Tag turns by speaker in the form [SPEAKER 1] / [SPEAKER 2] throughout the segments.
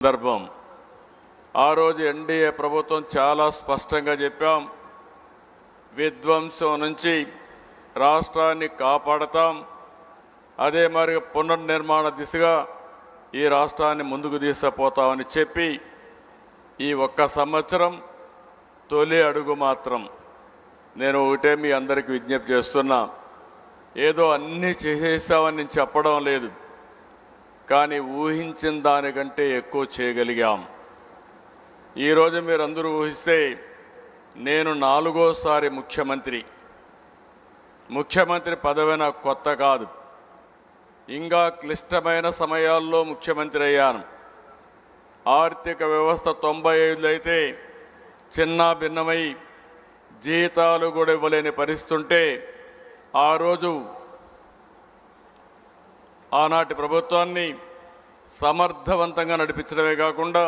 [SPEAKER 1] సందర్భం ఆ రోజు ఎన్డీఏ ప్రభుత్వం చాలా స్పష్టంగా చెప్పాం, విధ్వంసం నుంచి రాష్ట్రాన్ని కాపాడతాం, అదే మరి పునర్నిర్మాణ దిశగా ఈ రాష్ట్రాన్ని ముందుకు తీసుకుపోతామని చెప్పి ఈ ఒక్క సంవత్సరం తొలి అడుగు మాత్రం నేను ఒకటే మీ అందరికీ విజ్ఞప్తి చేస్తున్నా. ఏదో అన్నీ చేసేసామని నేను చెప్పడం లేదు, కానీ ఊహించిన దానికంటే ఎక్కువ చేయగలిగాం. ఈరోజు మీరందరూ ఊహిస్తే నేను 4వ సారి ముఖ్యమంత్రి పదవి నాకు కొత్త కాదు. ఇంకా క్లిష్టమైన సమయాల్లో ముఖ్యమంత్రి అయ్యాను. ఆర్థిక వ్యవస్థ 95లో అయితే చిన్న భిన్నమై జీతాలు కూడా ఇవ్వలేని పరిస్థితి ఉంటే ఆ రోజు ఆనాటి ప్రభుత్వాన్ని సమర్థవంతంగా నడిపించడమే కాకుండా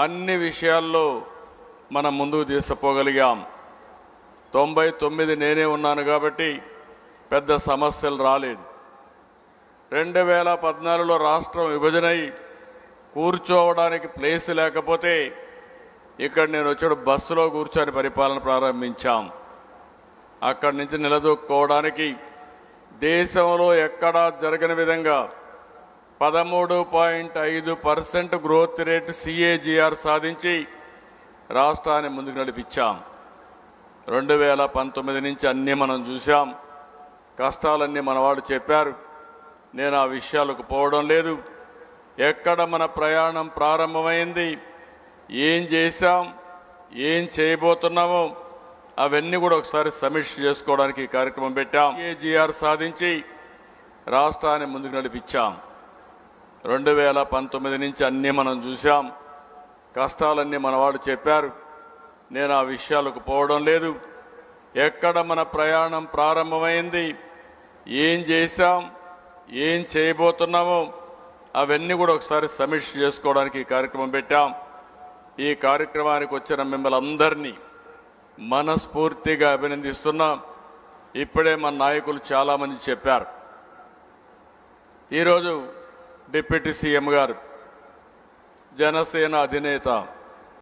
[SPEAKER 1] అన్ని విషయాల్లో మనం ముందుకు తీసుకుపోగలిగాం. 99 నేనే ఉన్నాను కాబట్టి పెద్ద సమస్యలు రాలేదు. 2014లో రాష్ట్రం విభజనై కూర్చోవడానికి ప్లేస్ లేకపోతే ఇక్కడ నేను వచ్చాడు బస్సులో కూర్చొని పరిపాలన ప్రారంభించాం. అక్కడి నుంచి నిలదొక్కుకోవడానికి దేశంలో ఎక్కడా జరగని విధంగా 13.5% గ్రోత్ రేట్ CAGR సాధించి రాష్ట్రాన్ని ముందుకు నడిపించాం. 2019 నుంచి అన్నీ మనం చూసాం. కష్టాలన్నీ మనవాడు చెప్పారు, నేను ఆ విషయాలకు పోవడం లేదు. ఎక్కడ మన ప్రయాణం ప్రారంభమైంది, ఏం చేశాం, ఏం చేయబోతున్నామో అవన్నీ కూడా ఒకసారి సమీక్ష చేసుకోవడానికి ఈ కార్యక్రమం పెట్టాం. CAGR సాధించి రాష్ట్రాన్ని ముందుకు నడిపించాం. 2019 నుంచి అన్నీ మనం చూసాం. కష్టాలన్నీ మనవాడు చెప్పారు, నేను ఆ విషయాలకు పోవడం లేదు. ఎక్కడ మన ప్రయాణం ప్రారంభమైంది, ఏం చేశాం, ఏం చేయబోతున్నామో అవన్నీ కూడా ఒకసారి సమీక్ష చేసుకోవడానికి ఈ కార్యక్రమం పెట్టాం. ఈ కార్యక్రమానికి వచ్చిన మిమ్మల్ని అందరినీ మనస్ఫూర్తిగా అభినందిస్తున్నాం. ఇప్పుడే మన నాయకులు చాలామంది చెప్పారు. ఈరోజు డిప్యూటీ సీఎం గారు, జనసేన అధినేత